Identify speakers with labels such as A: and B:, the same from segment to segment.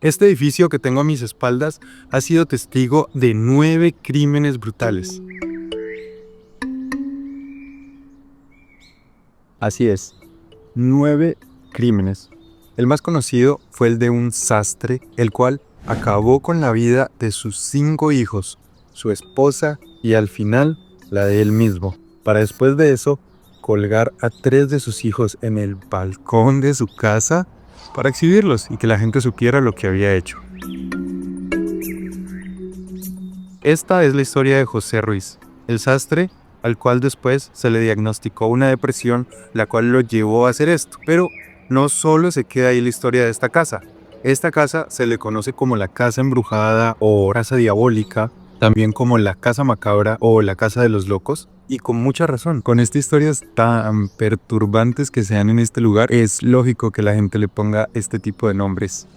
A: Este edificio que tengo a mis espaldas ha sido testigo de 9 crímenes brutales. Así es, 9 crímenes. El más conocido fue el de un sastre, el cual acabó con la vida de sus 5 hijos, su esposa y al final la de él mismo, para después de eso colgar a 3 de sus hijos en el balcón de su casa para exhibirlos y que la gente supiera lo que había hecho. Esta es la historia de José Ruiz, el sastre al cual después se le diagnosticó una depresión, la cual lo llevó a hacer esto. Pero no solo se queda ahí la historia de esta casa. Esta casa se le conoce como la casa embrujada o casa diabólica, también como la casa macabra o la casa de los locos. Y con mucha razón, con estas historias tan perturbantes que se dan en este lugar, es lógico que la gente le ponga este tipo de nombres.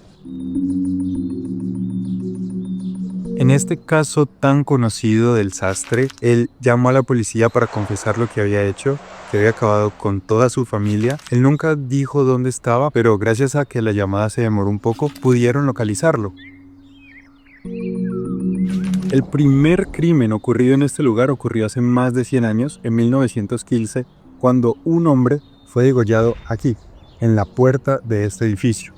A: En este caso tan conocido del sastre, él llamó a la policía para confesar lo que había hecho, que había acabado con toda su familia. Él nunca dijo dónde estaba, pero gracias a que la llamada se demoró un poco, pudieron localizarlo. El primer crimen ocurrido en este lugar ocurrió hace más de 100 años, en 1915, cuando un hombre fue degollado aquí, en la puerta de este edificio.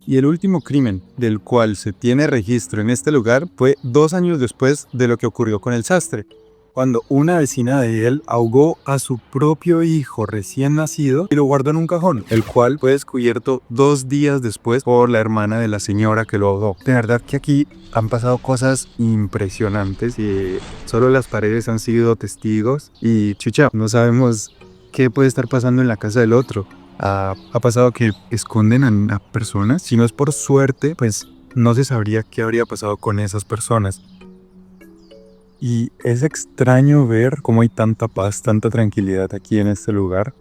A: Y el último crimen del cual se tiene registro en este lugar fue 2 años después de lo que ocurrió con el sastre, cuando una vecina de él ahogó a su propio hijo recién nacido y lo guardó en un cajón, el cual fue descubierto 2 días después por la hermana de la señora que lo ahogó. De verdad que aquí han pasado cosas impresionantes y solo las paredes han sido testigos y chucha, no sabemos qué puede estar pasando en la casa del otro. Ha pasado que esconden a personas. Si no es por suerte, pues no se sabría qué habría pasado con esas personas. Y es extraño ver cómo hay tanta paz, tanta tranquilidad aquí en este lugar.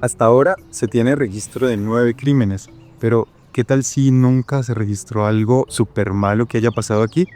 A: Hasta ahora se tiene registro de 9 crímenes, pero ¿qué tal si nunca se registró algo súper malo que haya pasado aquí?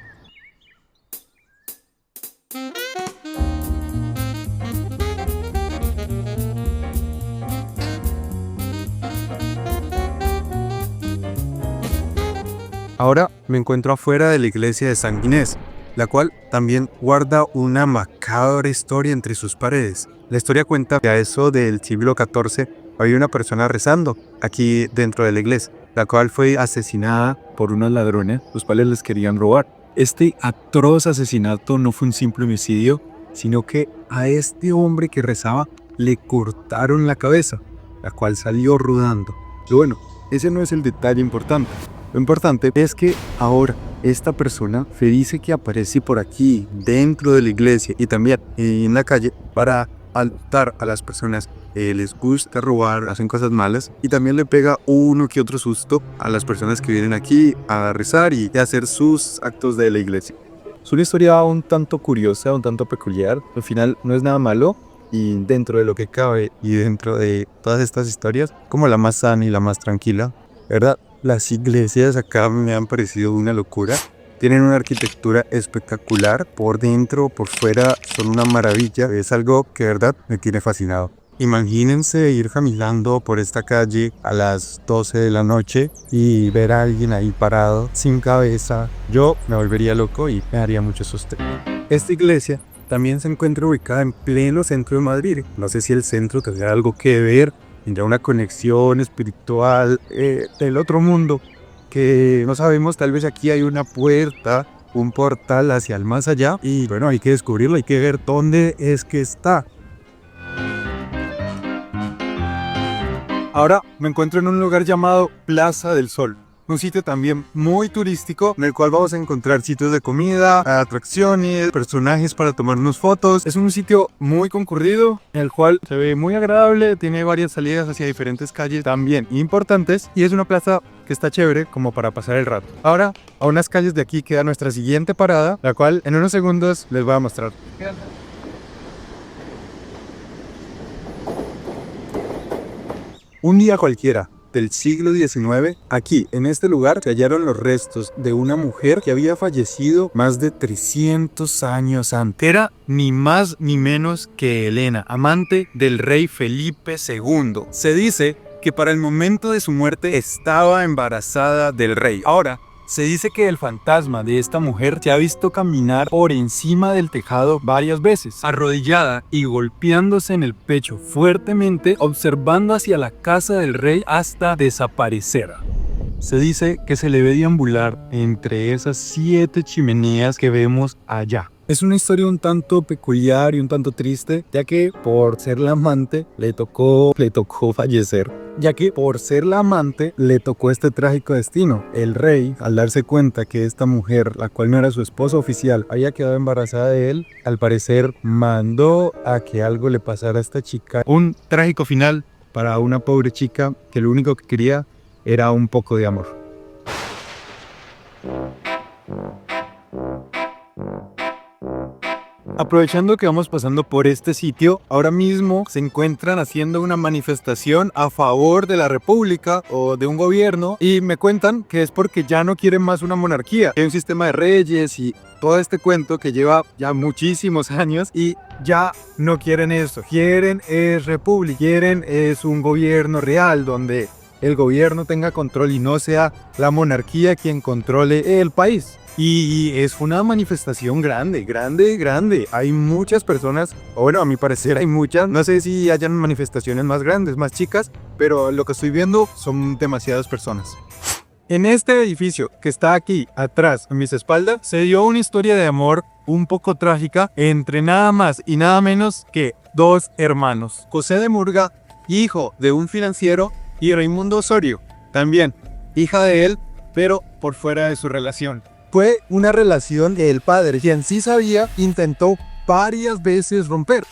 A: Ahora me encuentro afuera de la iglesia de San Ginés, la cual también guarda una macabra historia entre sus paredes. La historia cuenta que a eso del siglo XIV había una persona rezando aquí dentro de la iglesia, la cual fue asesinada por unos ladrones, los cuales les querían robar. Este atroz asesinato no fue un simple homicidio, sino que a este hombre que rezaba le cortaron la cabeza, la cual salió rodando. Y bueno, ese no es el detalle importante. Lo importante es que ahora esta persona se dice que aparece por aquí, dentro de la iglesia y también en la calle para alertar a las personas que les gusta robar, hacen cosas malas y también le pega uno que otro susto a las personas que vienen aquí a rezar y a hacer sus actos de la iglesia. Es una historia un tanto curiosa, un tanto peculiar. Al final no es nada malo y dentro de lo que cabe y dentro de todas estas historias, como la más sana y la más tranquila, ¿verdad? Las iglesias acá me han parecido una locura. Tienen una arquitectura espectacular. Por dentro, por fuera, son una maravilla. Es algo que de verdad me tiene fascinado. Imagínense ir caminando por esta calle a las 12 de la noche y ver a alguien ahí parado, sin cabeza. Yo me volvería loco y me daría mucho susto. Esta iglesia también se encuentra ubicada en pleno centro de Madrid. No sé si el centro tendrá algo que ver, tendrá una conexión espiritual del otro mundo, que no sabemos. Tal vez aquí hay una puerta, un portal hacia el más allá, y bueno, hay que descubrirlo, hay que ver dónde es que está. Ahora me encuentro en un lugar llamado Plaza del Sol, un sitio también muy turístico en el cual vamos a encontrar sitios de comida, atracciones, personajes para tomarnos fotos. Es un sitio muy concurrido en el cual se ve muy agradable, tiene varias salidas hacia diferentes calles también importantes y es una plaza que está chévere como para pasar el rato. Ahora a unas calles de aquí queda nuestra siguiente parada, la cual en unos segundos les voy a mostrar. Un día cualquiera, del siglo XIX. Aquí, en este lugar, se hallaron los restos de una mujer que había fallecido más de 300 años antes. Era ni más ni menos que Helena, amante del rey Felipe II. Se dice que para el momento de su muerte estaba embarazada del rey. Ahora, se dice que el fantasma de esta mujer se ha visto caminar por encima del tejado varias veces, arrodillada y golpeándose en el pecho fuertemente, observando hacia la casa del rey hasta desaparecer. Se dice que se le ve deambular entre esas 7 chimeneas que vemos allá. Es una historia un tanto peculiar y un tanto triste, ya que por ser la amante le tocó fallecer. Ya que por ser la amante le tocó este trágico destino. El rey, al darse cuenta que esta mujer, la cual no era su esposa oficial, había quedado embarazada de él, al parecer mandó a que algo le pasara a esta chica. Un trágico final para una pobre chica que lo único que quería era un poco de amor. Aprovechando que vamos pasando por este sitio, ahora mismo se encuentran haciendo una manifestación a favor de la república o de un gobierno y me cuentan que es porque ya no quieren más una monarquía. Hay un sistema de reyes y todo este cuento que lleva ya muchísimos años y ya no quieren eso. Quieren es república, quieren es un gobierno real donde el gobierno tenga control y no sea la monarquía quien controle el país. Y es una manifestación grande. Hay muchas personas, o bueno, a mi parecer hay muchas. No sé si hayan manifestaciones más grandes, más chicas, pero lo que estoy viendo son demasiadas personas. En este edificio que está aquí atrás, a mis espaldas, se dio una historia de amor un poco trágica entre nada más y nada menos que 2 hermanos. José de Murga, hijo de un financiero, y Raimundo Osorio, también hija de él, pero por fuera de su relación. Fue una relación que el padre, quien sí sabía, intentó varias veces romper,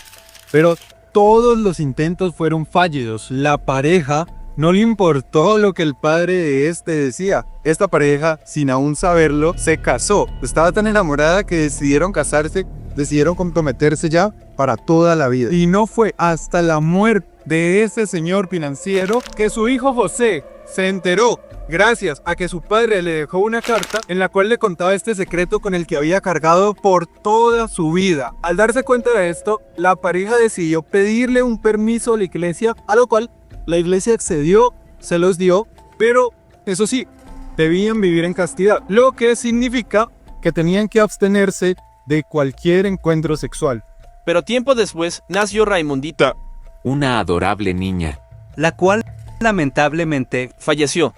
A: pero todos los intentos fueron fallidos. La pareja no le importó lo que el padre de este decía. Esta pareja, sin aún saberlo, se casó. Estaba tan enamorada que decidieron casarse, decidieron comprometerse ya para toda la vida. Y no fue hasta la muerte de ese señor financiero que su hijo José se enteró, gracias a que su padre le dejó una carta en la cual le contaba este secreto con el que había cargado por toda su vida. Al darse cuenta de esto, la pareja decidió pedirle un permiso a la iglesia, a lo cual la iglesia accedió, se los dio, pero eso sí, debían vivir en castidad, lo que significa que tenían que abstenerse de cualquier encuentro sexual.
B: Pero tiempo después nació Raimundita,
C: una adorable niña,
D: la cual lamentablemente
B: falleció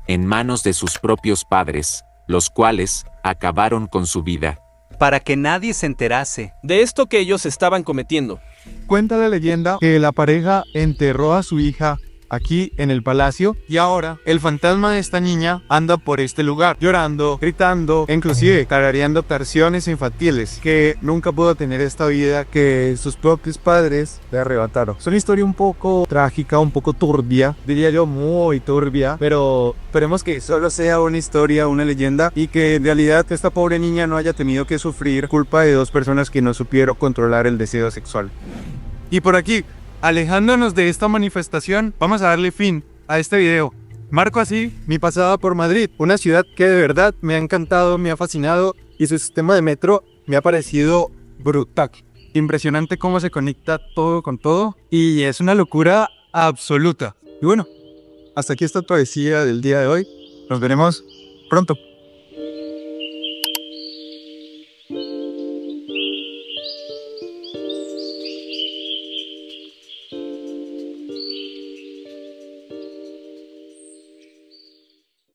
C: en manos de sus propios padres, los cuales acabaron con su vida.
D: para que nadie se enterase.
B: de esto que ellos estaban cometiendo.
A: Cuenta la leyenda que la pareja enterró a su hija aquí en el palacio y ahora el fantasma de esta niña anda por este lugar llorando, gritando, e inclusive tarareando canciones infantiles que nunca pudo tener esta vida que sus propios padres le arrebataron. Es una historia un poco trágica, un poco turbia, diría yo muy turbia, pero esperemos que solo sea una historia, una leyenda y que en realidad esta pobre niña no haya tenido que sufrir culpa de 2 personas que no supieron controlar el deseo sexual. Y por aquí, alejándonos de esta manifestación, vamos a darle fin a este video. Marco así mi pasada por Madrid, una ciudad que de verdad me ha encantado, me ha fascinado y su sistema de metro me ha parecido brutal. Impresionante cómo se conecta todo con todo y es una locura absoluta. Y bueno, hasta aquí esta travesía del día de hoy. Nos veremos pronto.